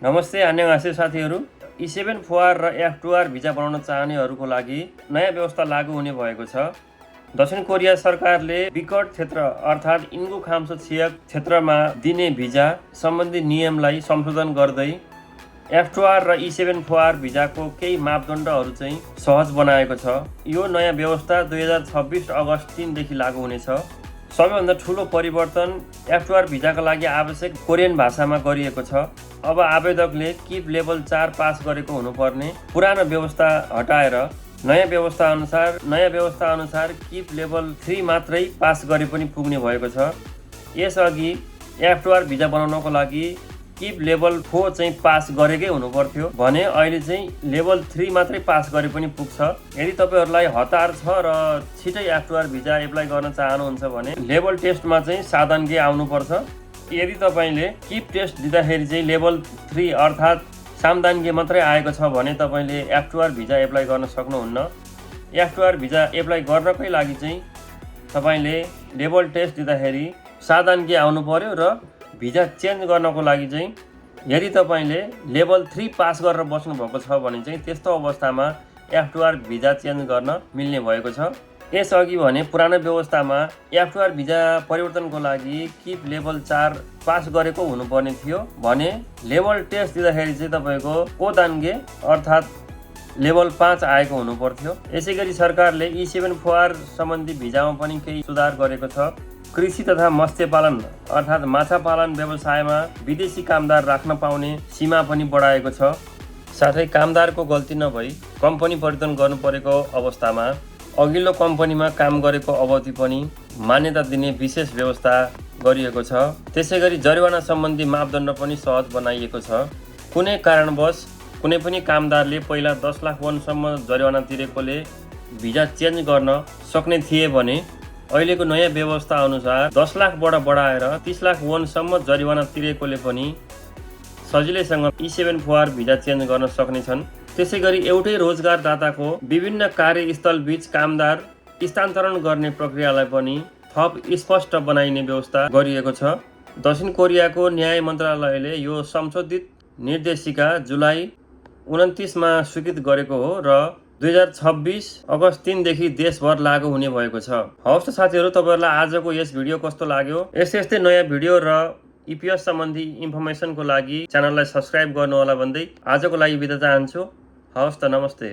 नमस्ते अन्यगासे साथीहरू। E7 र F2R भिजा बनाउन चाहनेहरूको लागि नयाँ व्यवस्था लागू हुने भएको छ। दक्षिण कोरिया सरकारले विकट क्षेत्र अर्थात् इन्गु खाम्सो छियक क्षेत्रमा दिने भिजा सम्बन्धी नियमलाई संशोधन गर्दै F2R र E7 भिजाको केही मापदण्डहरू चाहिँ सहज बनाएको छ। यो नयाँ व्यवस्था 2026 अगस्त 3 देखि लागू हुनेछ। सबैभन्दा ठुलो परिवर्तन F2R भिजाका लागि आवश्यक कोरियन भाषामा गरिएको छ। अब आवेदकले किप लेभल 4 पास गरेको हुनुपर्ने पुरानो व्यवस्था हटाएर नयाँ व्यवस्था अनुसार किप लेभल 3 मात्रै पास गरे पनि पुग्ने भएको छ। यसअघि F2R भिजा बनाउनको लागि किप लेभल 4 चाहिँ पास गरेकै हुनुपर्थ्यो भने अहिले चाहिँ लेभल 3 मात्रै पास गरे पनि पुग्छ। यदि तपाईहरुलाई हतार छ र छिटै F2R भिजा एप्लाई गर्न चाहनुहुन्छ भने लेभल टेस्टमा चाहिँ साधनगे आउनुपर्छ। यदि तपाईले किप टेस्ट दिँदाखेरि चाहिँ लेभल 3 अर्थात् सामदानगे मात्रै आएको छ भने तपाईले F2R भिजा एप्लाई गर्न सक्नुहुन्न। F2R भिजा एप्लाई गर्नकै लागि चाहिँ तपाईले लेभल टेस्ट दिँदाखेरि साधनगे आउनु पर्यो र भिजा चेन्ज गर्नको लागि चाहिँ यदि तपाईले लेभल 3 पास गरेर बस्नु भएको छ भने चाहिँ त्यस्तो अवस्थामा F2R भिजा चेन्ज गर्न मिल्ने भएको छ। यसअघि भने पुरानो व्यवस्थामा F2R भिजा परिवर्तनको लागि किप लेभल 4 पास गरेको हुनुपर्ने थियो भने लेभल टेस्ट दिँदाखेरि चाहिँ तपाईको कोदानगे अर्थात् लेभल 5 आएको हुनुपर्थ्यो। यसैगरी सरकारले E7 सम्बन्धी भिजामा पनि केही सुधार गरेको छ। कृषि तथा मत्स्य पालन अर्थात् माछा पालन व्यवसायमा विदेशी कामदार राख्न पाउने सीमा पनि बढाएको छ। साथै कामदारको गल्ती नभई कम्पनी परिवर्तन गर्नु परेको अवस्थामा अघिल्लो कम्पनीमा काम गरेको अवधि पनि मान्यता दिने विशेष व्यवस्था गरिएको छ। त्यसैगरी जरिवाना सम्बन्धी मापदण्ड पनि सहज बनाइएको छ। कुनै कारणवश कुनै पनि कामदारले पहिला 10 लाख वनसम्म जरिवाना तिरेकोले भिजा चेन्ज गर्न सक्ने थिए भने अहिलेको नयाँ व्यवस्था अनुसार 10 लाखबाट बढाएर 30 लाख वनसम्म जरिवाना तिरेकोले पनि सजिलैसँग E7 भिजा चेन्ज गर्न सक्नेछन्। त्यसैगरी एउटै रोजगारदाताको विभिन्न कार्यस्थल बीच कामदार स्थानान्तरण गर्ने प्रक्रियालाई पनि थप स्पष्ट बनाइने व्यवस्था गरिएको छ। दक्षिण कोरियाको न्याय मन्त्रालयले यो संशोधित निर्देशिका जुलाई 29 मा स्वीकृत गरेको हो र 2026 अगस्त 3 देखि देशभर लागू हुने भएको छ। हवस् त साथीहरू, तपाईहरुलाई आजको यस भिडियो कस्तो लाग्यो? यस्तै नयाँ भिडियो र EPS सम्बन्धी इन्फर्मेसनको लागि च्यानललाई सब्स्क्राइब गर्नु होला भन्दै आजको लागि बिदा चाहन्छु। हवस् त, नमस्ते।